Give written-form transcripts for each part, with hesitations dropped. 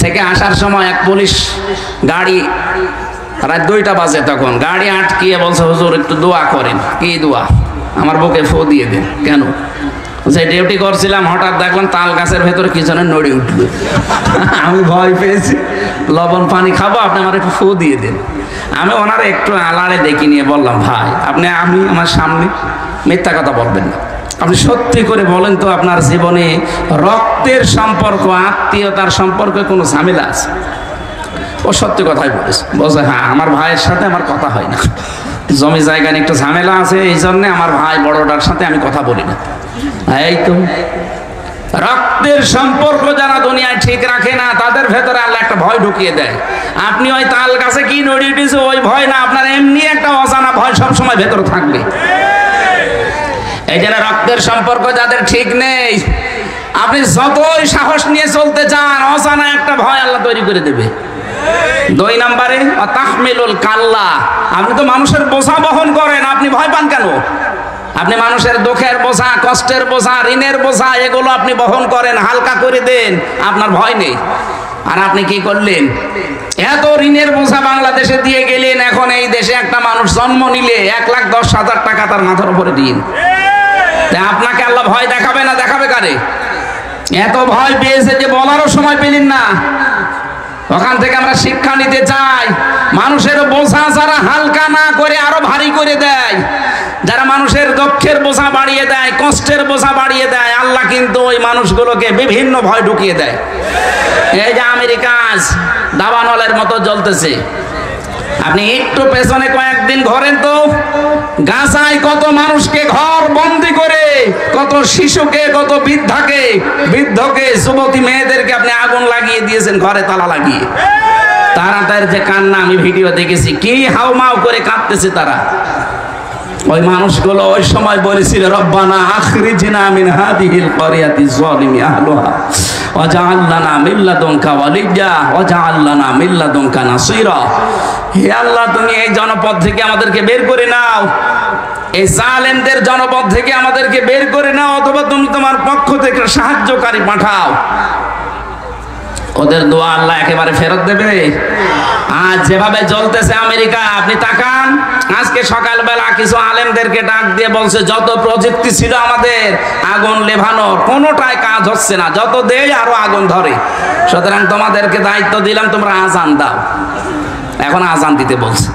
থেকে আসার সময় এক পুলিশ গাড়ি রাত 2টা বাজে, তখন গাড়ি আটকিয়ে বলছে, হুজুর একটু দোয়া করেন। কি দোয়া? আমার বুকে ফু দিয়ে দেন। কেন? যে ডিউটি করছিলাম, হঠাৎ দেখলাম তাল গাছের ভেতরে কি যেন নড়ে উঠলো। আমি ভয় পেয়েছি, লবণ পানি খাবো, আপনি আমার একটু ফু দিয়ে দেন। আমি ওনারা একটু আলাড়ে দেখি নিয়ে বললাম, ভাই আপনি আমার সামনে মিথ্যা কথা বলবেন না, আপনি সত্যি করে বলেন তো আপনার জীবনে রক্তের সম্পর্ক, আত্মীয়তার সম্পর্কে কোনো ঝামেলা আছে? ও সত্যি কথাই বলেছে। বলছে, হ্যাঁ আমার ভাইয়ের সাথে আমার কথা হয় না, জমি জায়গা নিয়ে একটু ঝামেলা আছে, এই জন্যে আমার ভাই বড়টার সাথে আমি কথা বলি না। এই তো রক্তের সম্পর্ক যারা দুনিয়ায় ঠিক রাখে না, তাদের ভেতরে আল্লাহ একটা ভয় ঢুকিয়ে দেয়। আপনি ওই তাল গাছে কি নড়িয়ে উঠেছে ওই ভয় না, আপনার এমনি একটা অজানা ভয় সবসময় ভেতরে থাকবে। এই জন্য রক্তের সম্পর্ক যাদের ঠিক নেই, আপনি যতই সাহস নিয়ে চলতে চান, অজানা একটা ভয় আল্লাহ তৈরি করে দেবে। 2 নম্বরে তাহমিলুল কাল্লা, আপনি তো মানুষের বোঝা বহন করেন, আপনি ভয় পান কেন? আপনি মানুষের দুঃখের বোঝা, কষ্টের বোঝা, ঋণের বোঝা, এগুলো আপনি বহন করেন, হালকা করে দেন, আপনার ভয় নেই। আর আপনি কি করলেন? এত ঋণের বোঝা বাংলাদেশে দিয়ে গেলেন, এখন এই দেশে একটা মানুষ জন্ম নিলে 1,10,000 টাকা তার মাথার উপরে ঋণ। আপনাকে আল্লাহ ভয় দেখাবে না, দেখাবে কারে? এত ভয় পেয়েছে যে বলারও সময় পেলেন না। ওখান থেকে আমরা শিক্ষা নিতে চাই, মানুষের বোঝা যারা হালকা না করে আরো ভারী করে দেয়, যারা মানুষের দুঃখের বোঝা বাড়িয়ে দেয়, কষ্টের বোঝা বাড়িয়ে দেয়, আল্লাহ কিন্তু ওই মানুষগুলোকে বিভিন্ন ভয় ঢুকিয়ে দেয়। এই যে আমেরিকা আজ দাবানলের মতো জ্বলতেছে, আপনি একটু পেছনে কয়েকদিন ঘোরেন তো, গাজায় কত মানুষকে ঘর বন্দি করে, কত শিশুকে, কত বৃদ্ধকে, যুবতী মেয়েদেরকে আপনি আগুন লাগিয়ে দিয়েছেন, ঘরে তালা লাগিয়ে। তারা তার যে কান্না, আমি ভিডিও দেখেছি, কি হাউমাউ করে কাঁদতেছে তারা। ওই মানুষগুলো ওই সময় বলেছিল, রব্বানা আখরিজনা মিন হাদিহিল ক্বরিয়াতি যালিমি আহলুহা ওয়াজআল লানা মিন লাদুনকা ওয়ালিয়্যা ওয়াজআল লানা মিন লাদুনকা নাসীরা। হে আল্লাহ, তুমি এই জনপদ থেকে আমাদেরকে বের করে নাও, এই জালেমদের জনপদ থেকে আমাদেরকে বের করে নাও, অথবা তুমি তোমার পক্ষ থেকে সাহায্যকারী পাঠাও। ওদের দোয়া আল্লাহ একেবারে ফেরত দেবে। আজ যেভাবে জ্বলতেছে আমেরিকা, আপনি তাকান, আজকে সকালবেলা কিছু আলেমদেরকে ডাক দিয়ে বলছে, যত প্রযুক্তি ছিল আমাদের আগুন লেভানোর, কোনোটাই কাজ হচ্ছে না, যত দেয় আরো আগুন ধরে। সুতরাং তোমাদেরকে দায়িত্ব দিলাম, তোমরা আজান দাও। এখন আজান দিতে বলছে।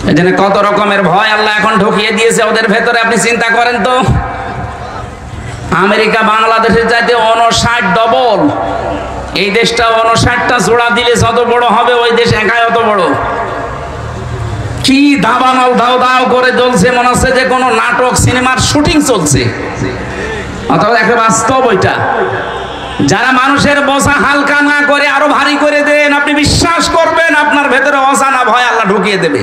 এই জন্য কত রকমের ভয় আল্লাহ এখন ঢুকিয়ে দিয়েছে ওদের ভেতরে। আপনি চিন্তা করেন তো, আমেরিকা বাংলাদেশের চাইতে 59 ডবল। এই দেশটা 59টা জোড়া দিলে যত বড় হবে, ওই দেশ একাই অত বড়। কি দাবানল দাও দাও করে জ্বলছে, মনে হচ্ছে যে কোনো নাটক সিনেমার শুটিং চলছে, অথবা একটা বাস্তব। ওইটা যারা মানুষের বোঝা হালকা না করে আরো ভারী করে দেন, আপনি বিশ্বাস করবেন আপনার ভেতরে অজানা ভয় আল্লাহ ঢুকিয়ে দেবে।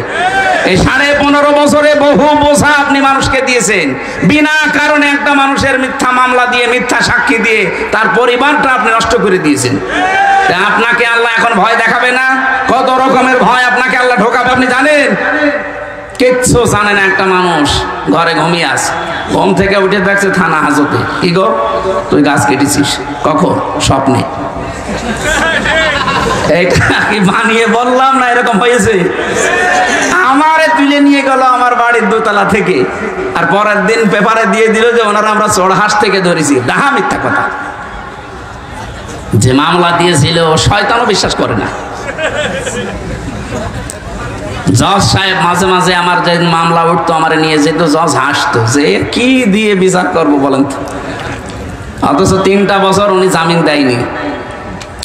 এই 15.5 বছরে বহু বোঝা আপনি মানুষকে দিয়েছেন, বিনা কারণে একটা মানুষের মিথ্যা মামলা দিয়ে, মিথ্যা সাক্ষী দিয়ে তার পরিবারটা আপনি নষ্ট করে দিয়েছেন। আপনাকে আল্লাহ এখন ভয় দেখাবে না? কত রকমের ভয় আপনাকে আল্লাহ ঢোকাবে আপনি জানেন? কিচ্ছু জানে না। একটা মানুষ ঘরে ঘুমিয়ে আছে, ঘুম থেকে উঠে দেখছে থানা হাজতে। কি গো, তুই গাছ কেটেছিস? কখন? স্বপ্নে। এটা কি বানিয়ে বললাম না, এরকম হয়েছে? আমারে তুলে নিয়ে গেল আমার বাড়ির 2তলা থেকে, আর পরের দিন পেপারে দিয়ে দিল যে ওনারা আমরা চড়হাঁস থেকে ধরেছি। ডাহা মিথ্যা কথা। যে মামলা দিয়েছিল শয়তানও বিশ্বাস করে না। জজ সাহেব মাঝে মাঝে আমার যে মামলা উঠতো, আমার নিয়ে যেত, জজ হাসতো যে কি দিয়ে বিচার করবো বলেন তো। অথচ 3টা বছর উনি জামিন দেয়নি।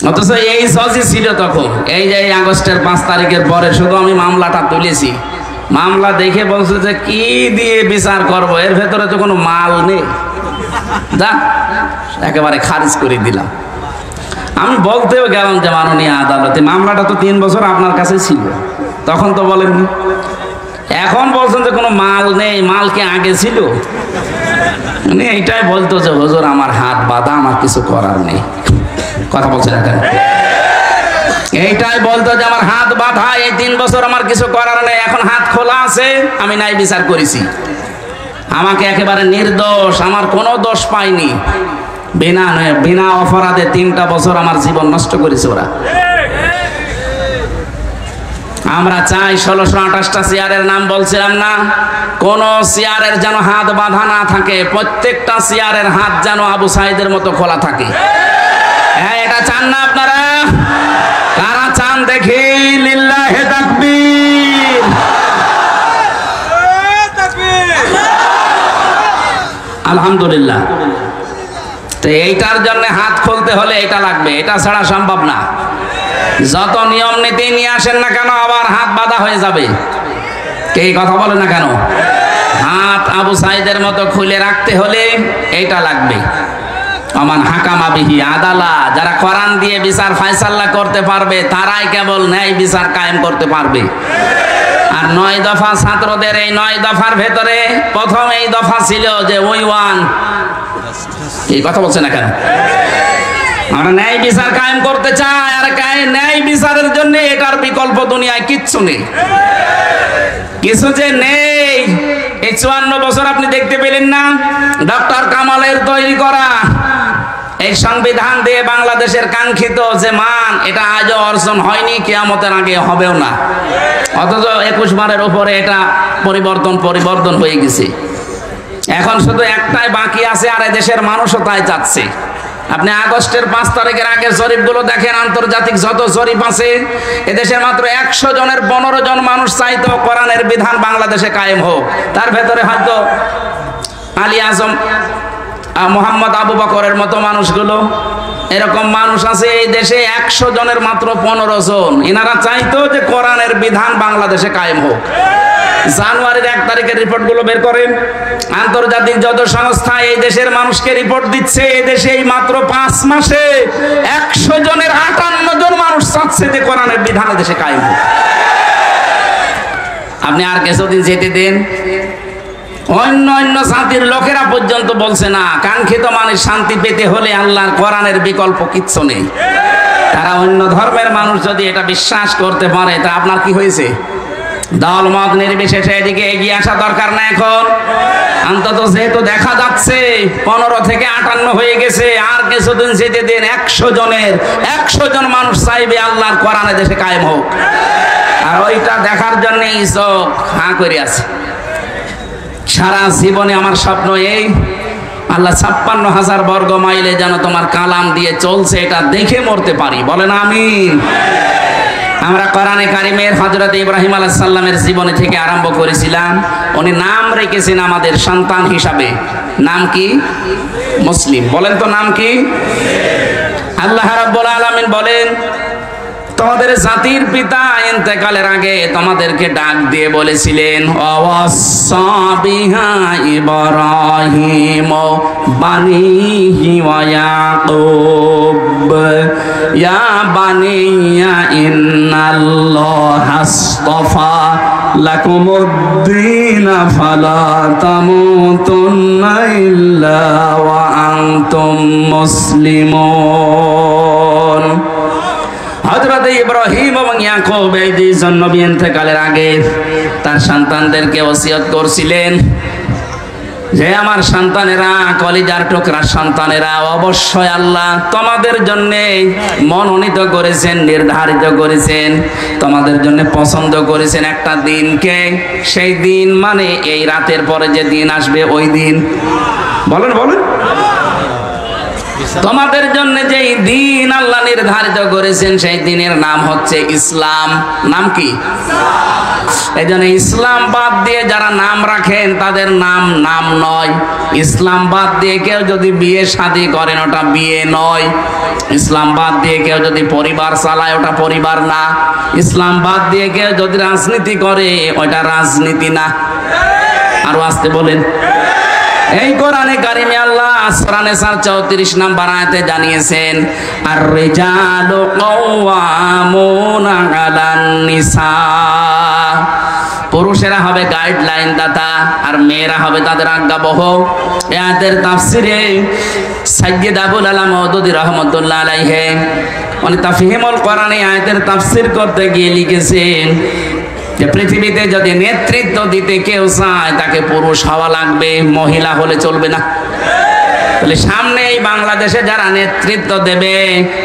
অথচ এই জজই ছিল তখন। এই যে আগস্টের 5 তারিখের পরে শুধু আমি মামলাটা তুলেছি, মামলা দেখে বলছে যে কি দিয়ে বিচার করব, এর ভেতরে তো কোনো মাল নেই, যা একেবারে খারিজ করে দিলাম। আমি বলতেও গেলাম যে মাননীয় আদালতে, মামলাটা তো 3 বছর আপনার কাছে ছিল, তখন তো বলেননি। এখন বলছেন যে কোনো মাল নেই, মাল কি আগে ছিল? মানে এইটাই বলতো যে হুজুর আমার হাত বাঁধা, আমার কিছু করার নেই। কথা বলছে না কেন? এইটাই বলতো যে আমার হাত বাঁধা, এই 3 বছর আমার কিছু করার নেই, এখন হাত খোলা আছে, আমি নাই বিচার করেছি। আমাকে একেবারে নির্দোষ, আমার কোনো দোষ পাইনি, বিনা অপরাধে 3টা বছর আমার জীবন নষ্ট করেছে ওরা। আমরা চাই 1628টা চেয়ারের নাম বলছিলাম না, কোন চেয়ারের যেন হাত বাঁধা না থাকে, প্রত্যেকটা চেয়ারের হাত যেন আবু সাইদের মতো খোলা থাকে। হ্যাঁ, এটা চান না আপনারা? কারা চান দেখি? লিল্লাহে তাকবীর। আলহামদুলিল্লাহ। তো এইটার জন্য হাত খুলতে হলে এটা লাগবে, এটা ছাড়া সম্ভব না। যত নিয়ম নীতি নিয়ে আসেন না কেন, আবার হাত বাঁধা হয়ে যাবে। কে কথা বলে না কেন? হাত আবু সাইদের মতো খুলে রাখতে হলে এইটা লাগবে। আমান হাকামা বিহি আদালা, যারা কোরআন দিয়ে বিচার ফায়সালা করতে পারবে তারাই কেবল ন্যায় বিচার কায়েম করতে পারবে। আর 9 দফা ছাত্রদের এই 9 দফার ভেতরে প্রথম এই দফা ছিল যে ওই ওয়ান, এই কথা বলছে না কেন? আমরা ন্যায় বিচার কায়েম করতে চাই, আর ন্যায় বিচারের জন্য এটার বিকল্প দুনিয়ায় কিচ্ছু নেই, কিছু যে নেই। এই 54 বছর আপনি দেখতে পেলেন না ডক্টর কামালের তৈরি করা এই সংবিধান দিয়ে বাংলাদেশের কাঙ্ক্ষিত যে মান, এটা আজও অর্জন হয়নি, কিয়ামতের আগে হবেও না। অথচ 21 বারের উপরে এটা পরিবর্তন হয়ে গেছে। এখন শুধু একটাই বাকি আছে, আর দেশের মানুষও তাই চাচ্ছে। আপনি আগস্টের 5 তারিখের আগের জরিপগুলো দেখেন, আন্তর্জাতিক যত জরিপ আছে, এদেশের মাত্র 100 জনের 15 জন মানুষ চাইতো কোরআনের বিধান বাংলাদেশে কায়েম হোক। তার ভেতরে হয়তো আলী আজম, মোহাম্মদ আবু বকরের মতো মানুষগুলো, এরকম মানুষ আছে এই দেশে 100 জনের মাত্র 15 জন। এনারা চাইতো যে কোরআনের বিধান বাংলাদেশে কায়েম হোক। জানুয়ারির 1 তারিখের রিপোর্টগুলো বের করেন, আন্তর্জাতিক যত সংস্থা এই দেশের মানুষকে রিপোর্ট দিচ্ছে, এই দেশে এই মাত্র 5 মাসে 100 জনের 58 জন মানুষ চাচ্ছে যে কোরআনের বিধান দেশে কায়েম হোক। আপনি আর কিছুদিন যেতে দেন, অন্য জাতির লোকেরা পর্যন্ত বলছে না, কাঙ্ক্ষিত মানুষ শান্তি পেতে হলে আল্লাহর কোরআনের বিকল্প কিচ্ছু নেই। তারা অন্য ধর্মের মানুষ যদি এটা বিশ্বাস করতে পারে, তা আপনার কি হয়েছে? দল মত নির্বিশেষে এদিকে এগিয়ে আসা দরকার না এখন। অন্তত যেহেতু দেখা যাচ্ছে 15 থেকে 58 হয়ে গেছে, আর কিছুদিন যেতে দেন, 100 জন মানুষ চাইবে আল্লাহর কোরআনে দেশে কায়েম হোক। আর ওইটা দেখার জন্য চোখ হাঁ করে আছে। সারা জীবনে আমার স্বপ্ন এই, আল্লাহ 56,000 বর্গ মাইলে যেন তোমার কালাম দিয়ে চলছে, এটা দেখে মরতে পারি। বলেন আমিন। আমরা কোরআনে কারিমের হযরত ইব্রাহিম আলাইহিস সালামের জীবনী থেকে আরম্ভ করেছিলাম। উনি নাম রেখেছেন আমাদের সন্তান হিসাবে। নাম কি? মুসলিম। বলেন তো নাম কি? আল্লাহ রাব্বুল আলামিন বলেন, তোমাদের জাতির পিতা ইন্তেকালের আগে তোমাদেরকে ডাক দিয়ে বলেছিলেন, ওয়াসা বিহা ইব্রাহিম বানিহি ওয়া ইয়াকুব ইয়া বানিয়া ইন্নাল্লাহা আসতাফা লাকুমুদ-দীন ফালা তামুতুন্না ইল্লা ওয়া আনতুম মুসলিমুন। হযরত ইব্রাহিম এবং ইয়াকুব এই দুইজন নবী ইন্তেকালের আগে তার সন্তানদেরকে ওসিয়ত করছিলেন যে আমার সন্তানেরা, কলিজার টুকরা সন্তানেরা, অবশ্যই আল্লাহ তোমাদের জন্য মনোনীত করেছেন, নির্ধারিত করেছেন, তোমাদের জন্য পছন্দ করেছেন একটা দিনকে। সেই দিন মানে এই রাতের পরে যে দিন আসবে ওই দিন। বলেন বলেন। তোমাদের জন্য যেই দিন আল্লাহ নির্ধারিত করেছেন সেই দিনের নাম হচ্ছে ইসলাম। নাম কি? এই জন্য ইসলাম বাদ দিয়ে যারা নাম রাখেন তাদের নাম নয়। ইসলাম বাদ দিয়ে কেউ যদি বিয়ে শাদী করেন ওটা বিয়ে নয়। ইসলাম বাদ দিয়ে কেউ যদি পরিবার চালায় ওটা পরিবার না। ইসলাম বাদ দিয়ে কেউ যদি রাজনীতি করে ওটা রাজনীতি না। আরো আসতে বলেন। এই কোরআনে কারিমে আল্লাহ সূরা নিসার 34 নম্বর আয়াতে জানিয়েছেন, আর রিজালু কাওয়ামুনা আলান নিসা। পুরুষেরা হবে গাইডলাইন দাতা আর মেয়েরা হবে তাদের আজ্ঞাবহ। এই আয়াতের তাফসিরে সাইয়্যিদ আবুল আলা মওদুদী রাহমাতুল্লাহ আলাইহি উনি তাফহিমুল কোরআনে আয়াতের তাফসির করতে গিয়ে লিখেছেন, যে পৃথিবীতে যদি নেতৃত্ব দিতে কেউ চায় তাকে পুরুষ হওয়া লাগবে, মহিলা হলে চলবে না। তাহলে সামনে এই বাংলাদেশে যারা নেতৃত্ব দেবে,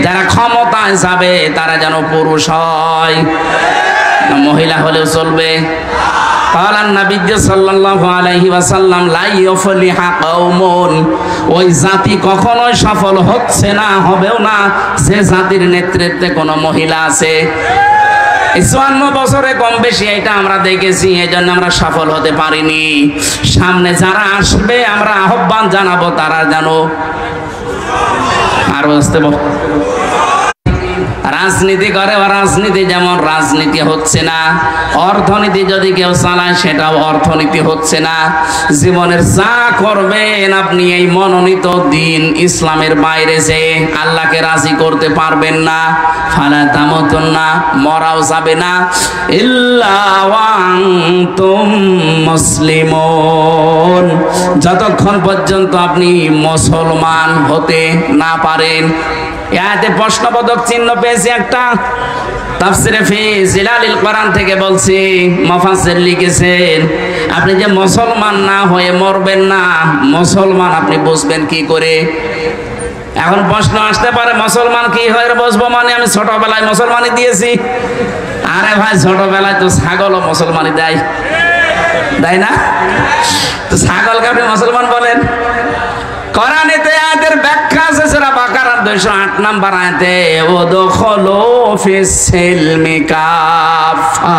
যারা ক্ষমতায় যাবে, তারা যেন পুরুষ হয়, মহিলা হলেও চলবে। ওই জাতি কখনোই সফল হচ্ছে না, হবেও না, যে জাতির নেতৃত্বে কোনো মহিলা আছে। 54 বছরে কম বেশি এটা আমরা দেখেছি, এই জন্য আমরা সফল হতে পারিনি। সামনে যারা আসবে আমরা আহ্বান জানাবো, তারা জানো আরো আসতে রাজনীতি করে। রাজনীতি যেমন রাজনীতি হচ্ছে না, অর্থনীতি যদি কেউ চালায় সেটাও অর্থনীতি হচ্ছে না। জীবনের যা করবেন আপনি এই মনোনীত দিন ইসলামের বাইরে যে আল্লাহকে রাজি করতে পারবেন না। ফালা তামুতুন্না, মরাও যাবে না, ইল্লা ওয়া আনতুম মুসলিমুন, যতক্ষণ পর্যন্ত আপনি মুসলমান হতে না পারেন। এতে প্রশ্নবোধক চিহ্ন পেয়েছি একটা, তাফসিরে ফি জিলালিল কোরআন থেকে বলছি, মুফাসসির লিখেছেন আপনি যে মুসলমান না হয়ে মরবেন না, মুসলমান আপনি বুঝবেন কি করে? এখন প্রশ্ন আসতে পারে মুসলমান কি হয়ে বুঝবো, মানে আমি ছোটবেলায় মুসলমানি দিয়েছি। আরে ভাই, ছোটবেলায় তো ছাগলও মুসলমানি দেয়, তাই না? তো ছাগলকে আপনি মুসলমান বলেন? কোরআনেতে আয়াতের ব্যাখ্যা আছে সূরা বাকারার 208 নম্বর আয়াতে, ওয়াদখুলু ফিস সিলমি কাফা,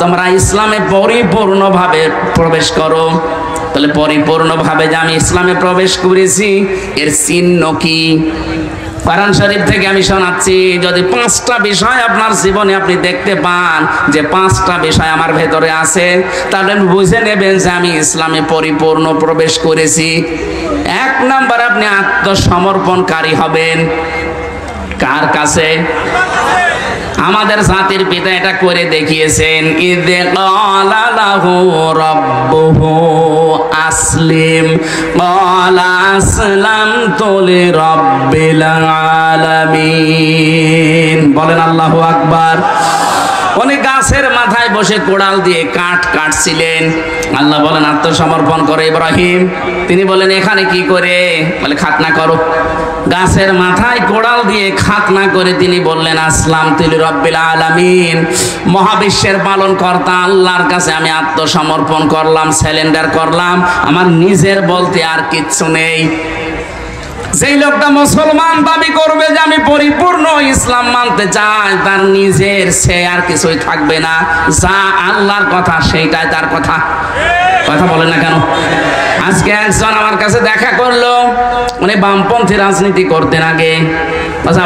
তোমরা ইসলামে পরিপূর্ণভাবে প্রবেশ করো। তাহলে পরিপূর্ণভাবে যে আমি ইসলামে প্রবেশ করেছি এর চিহ্ন কি? কোরআন শরীফ থেকে আমি শোনাচ্ছি, যদি 5টা বিষয় আপনার জীবনে আপনি দেখতে পান যে 5টা বিষয় আমার ভেতরে আছে, তাহলে বুঝে নেবেন যে আমি ইসলামে পরিপূর্ণ প্রবেশ করেছি। 1 নাম্বার, আপনি আত্মসমর্পণকারী হবেন। কার কাছে? আমাদের জাতির পিতা এটা করে দেখিয়েছেন, ইযে ক্বালা লাহু রাব্বুহু আসলিম ক্বালা আসলামতু লিরাব্বিল আলামিন। বলেন আল্লাহু আকবার। উনি গাছের মাথায় বসে কোড়াল দিয়ে কাঠ কাটছিলেন। আল্লাহ বলেন আত্মসমর্পণ করে ইব্রাহিম। তিনি বলেন এখানে কি করে? বলে খাতনা করো। গাছের মাথায় কোড়াল দিয়ে খাতনা করে তিনি বললেন আসলামতু লিরাব্বিল আলামিন, মহাবিশ্বের পালনকর্তা আল্লাহর কাছে আমি আত্মসমর্পণ করলাম, সারেন্ডার করলাম, আমার নিজের বলতে আর কিচ্ছু নেই। যেই লোকটা মুসলমান দাবি করবে যে আমি পরিপূর্ণ ইসলাম মানতে চাই, তার নিজের সে আর কিছুই থাকবে না, যা আল্লাহর কথা সেইটাই তার কথা। কথা বলেন না কেন? আজকে একজন আমার কাছে দেখা করলো, উনি বামপন্থী রাজনীতি করতেন আগে।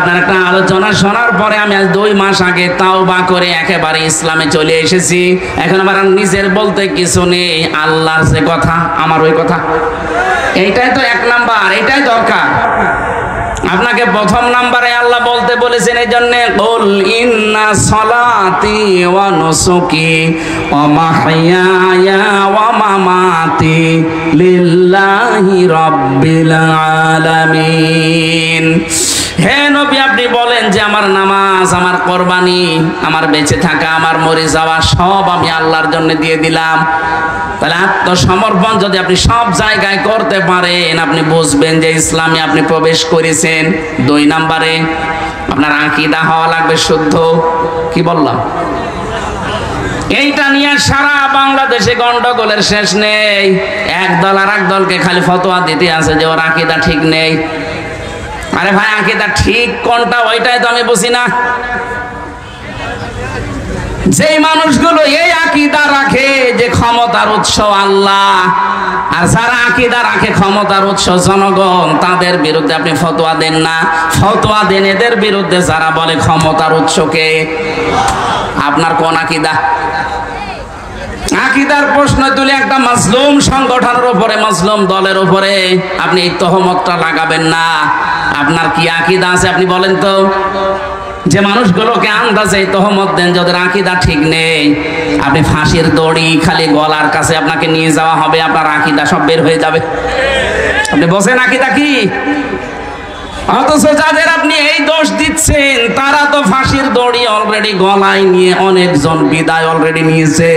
আপনার একটা আলোচনা শোনার পরে আমি আজ 2 মাস আগে তাওবা করে একেবারে ইসলামে চলে এসেছি। এখন আমার নিজের বলতে কিছু নেই, আল্লাহর যে কথা আমার ওই কথা। এইটাই তো 1 নাম্বার, এইটাই দরকার। আপনাকে 1ম নাম্বারে আল্লাহ বলতে বলেছেন এই জন্য, কুল ইন্না সলাতি ওয়া নুসুকি ওয়া মাহইয়ায়া ওয়া মামাতি লিল্লাহি রাব্বিল আলামিন। হে নবী, আপনি বলেন যে আমার নামাজ, আমার কোরবানি, আমার বেঁচে থাকা, আমার মরে যাওয়া সব আমি আল্লাহর জন্য দিয়ে দিলাম। তাহলে আত্মসমর্পণ যদি আপনি সব জায়গায় করতে পারেন, আপনি বুঝবেন যে ইসলামে আপনি প্রবেশ করেছেন। 2 নাম্বারে আপনার আকীদা হওয়া লাগবে শুদ্ধ। কি বললাম? এইটা নিয়ে সারা বাংলাদেশে গন্ডগোলের শেষ নেই। এক দল আর এক দলকে খালি ফতোয়া দিতে আছে যে ওর আকীদা ঠিক নেই। আরে ভাই, আকীদা ঠিক কোনটা ওইটাই তো আমি বুঝি না। যেই মানুষগুলো এই আকীদা রাখে যে ক্ষমতার উৎস আল্লাহ, আর যারা আকীদা রাখে ক্ষমতার উৎস জনগণ, তাদের বিরুদ্ধে আপনি ফতোয়া দেন না। ফতোয়া দেন এদের বিরুদ্ধে যারা বলে ক্ষমতার উৎসকে। আপনার কোন আকীদা? আকীদার প্রশ্ন তুলে একটা মাজলুম সংগঠনের উপরে, মাজলুম দলের উপরে আপনি এই তহমতটা লাগাবেন না। আপনার কি আকীদা আছে আপনি বলেন তো? যে মানুষগুলোকে আন্দাজে তহমত দেন যাদের আকীদা ঠিক নেই, আপনি ফাঁসির দড়ি খালি গলার কাছে আপনাকে নিয়ে যাওয়া হবে, আপনার আকীদা সব বের হয়ে যাবে। আপনি বসেন আকীদা কি? অথচ যাদের আপনি এই দোষ দিচ্ছেন তারা তো ফাঁসির দড়ি অলরেডি গলায় নিয়ে অনেকজন বিদায় অলরেডি নিয়েছে।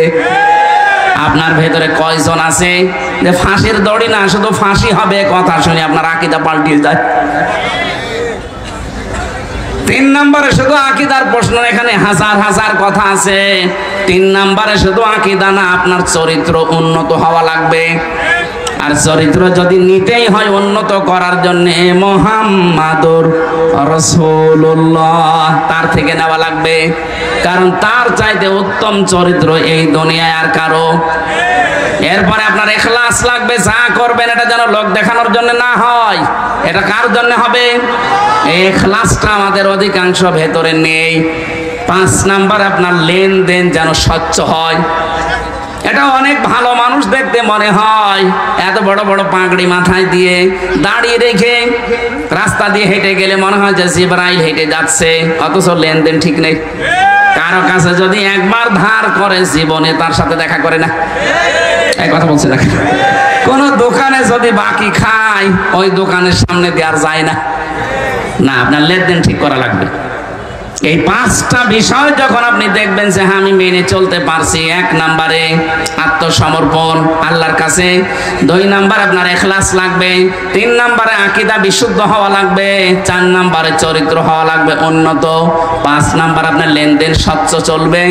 আপনার ভেতরে কয়জন আছে যে ফাঁসির দড়ি না শুধু ফাঁসি হবে কথা শুনে আপনার আকীদা পাল্টিয়ে যায়? 3 নম্বরে শুধু আকীদার প্রশ্ন, এখানে হাজার হাজার কথা আছে। 3 নম্বরে শুধু আকীদা না, আপনার চরিত্র উন্নত হওয়া লাগবে। আর চরিত্র যদি নিতেই হয় উন্নত করার জন্য মুহাম্মাদুর রাসূলুল্লাহ, তার থেকে নেওয়া লাগবে। কারণ তার চাইতে উত্তম চরিত্র এই দুনিয়ায় আর কারো। এরপরে আপনার ইখলাস লাগবে, যা করবেন এটা যেন লোক দেখানোর জন্য না হয়। এটা কার জন্য হবে? এই ইখলাসটা আমাদের অধিকাংশ ভেতরে নেই। 5 নাম্বার আপনার লেনদেন যেন স্বচ্ছ হয়। এটা অনেক ভালো মানুষ দেখতে মনে হয়, এত বড় বড় পাগড়ি মাথায় দিয়ে দাঁড়িয়ে রেখে রাস্তা দিয়ে হেঁটে গেলে মনে হয় যে জিবরাইল হেঁটে যাচ্ছে, অথচ লেনদেন ঠিক নেই। কারো কাছে যদি একবার ধার করে জীবনে তার সাথে দেখা করে না। এই কথা বলছে না। কোন দোকানে যদি বাকি খায় ওই দোকানের সামনে দিয়ে আর যায় না। না, আপনার লেনদেন ঠিক করা লাগবে। এই 5টা বিষয় যখন আপনি দেখবেন যে হ্যাঁ আমি মেনে চলতে পারছি, 1 নম্বরে আত্মসমর্পণ আল্লাহর কাছে, 2 নম্বরে আপনার ইখলাস লাগবে, 3 নম্বরে আকীদা বিশুদ্ধ হওয়া লাগবে, 4 নম্বরে চরিত্র হওয়া লাগবে উন্নত, 5 নম্বর আপনার লেনদেন স্বচ্ছ চলবে।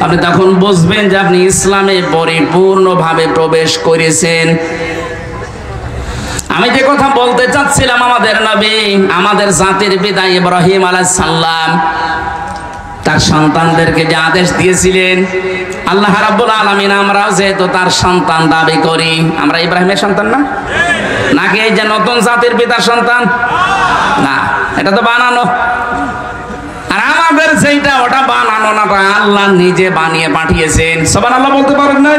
আপনি তখন বুঝবেন যে আপনি ইসলামে পরিপূর্ণভাবে প্রবেশ করেছেন। আমি যে কথা বলতে চাচ্ছিলাম, আমাদের নবী, আমাদের জাতির পিতা ইব্রাহিম আলাইহিস সালাম তার সন্তানদেরকে যে আদেশ দিয়েছিলেন, আল্লাহ রাব্বুল আলামিন আমরাও যেহেতু তার সন্তান দাবি করি, আমরা ইব্রাহিমের সন্তান না? নাকি এই যে নতুন জাতির পিতার সন্তান? না, এটা তো বানানো। আর আমাদের যেটা ওটা বানানো না, আল্লাহ নিজে বানিয়ে পাঠিয়েছেন। সুবহানাল্লাহ বলতে পারেন না?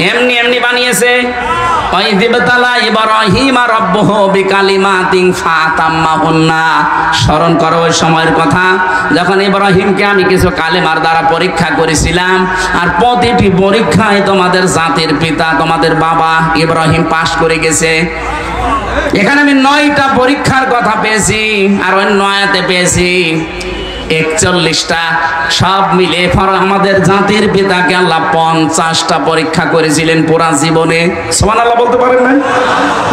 এমনি এমনি বানিয়েছে। স্মরণ করো ওই সময়ের কথা যখন ইব্রাহিমকে আমি কিছু কালেমার দ্বারা পরীক্ষা করেছিলাম, আর প্রতিটি পরীক্ষায় তোমাদের জাতির পিতা, তোমাদের বাবা ইব্রাহিম পাশ করে গেছে। এখানে আমি 9টা পরীক্ষার কথা পেয়েছি, আর ওই 9তে পেয়েছি 41টা। সব মিলে আমাদের জাতির পিতাকে আল্লাহ 50টা পরীক্ষা করেছিলেন পুরা জীবনে। সুবহানাল্লাহ বলতে পারেন না?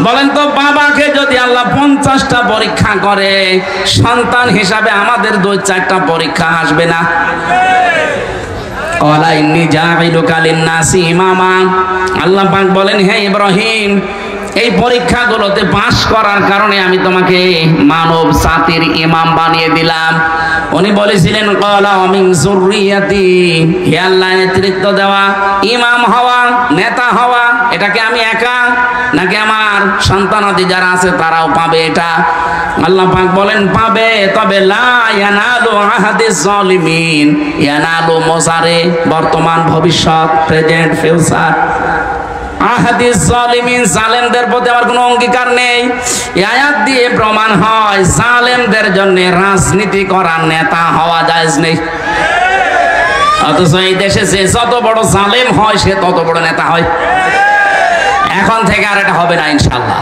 বলেন তো, বাবাকে যদি আল্লাহ 50টা পরীক্ষা করে, সন্তান হিসাবে আমাদের 2-4টা পরীক্ষা আসবে না? ওয়ালা ইন্নী জাইলুকা লিন-নাসি ইমামা, আল্লাহ পাক বলেন, হে ইব্রাহিম, এই পরীক্ষাগুলোতে পাশ করার কারণে আমি তোমাকে মানব জাতির ইমাম বানিয়ে দিলাম। উনি বলেছিলেন, ক্বালা ওয়া মিন যুররিয়াতি, হে আল্লাহ, নেতৃত্ব দেওয়া, ইমাম হওয়া, নেতা হওয়া, এটা কি আমি একা নাকি আমার সন্তানাদি যারা আছে তারাও পাবে? এটা আল্লাহ পাক বলেন পাবে, তবে লা ইয়ানালু আহাদিস জালিমিন, ইয়ানালু মুজারে, বর্তমান, ভবিষ্যৎ, প্রেজেন্ট, ফিউচার। আহাদিস জালিমিন, জালেমদের প্রতি আমার কোনো অঙ্গীকার নেই। এই আয়াত দিয়ে প্রমাণ হয় জালেমদের জন্য রাজনীতি করার নেতা হওয়া জায়েজ নেই। অথচ এই দেশে যে যত বড় জালেম হয় সে তত বড় নেতা হয়। এখন থেকে আর এটা হবে না ইনশাআল্লাহ।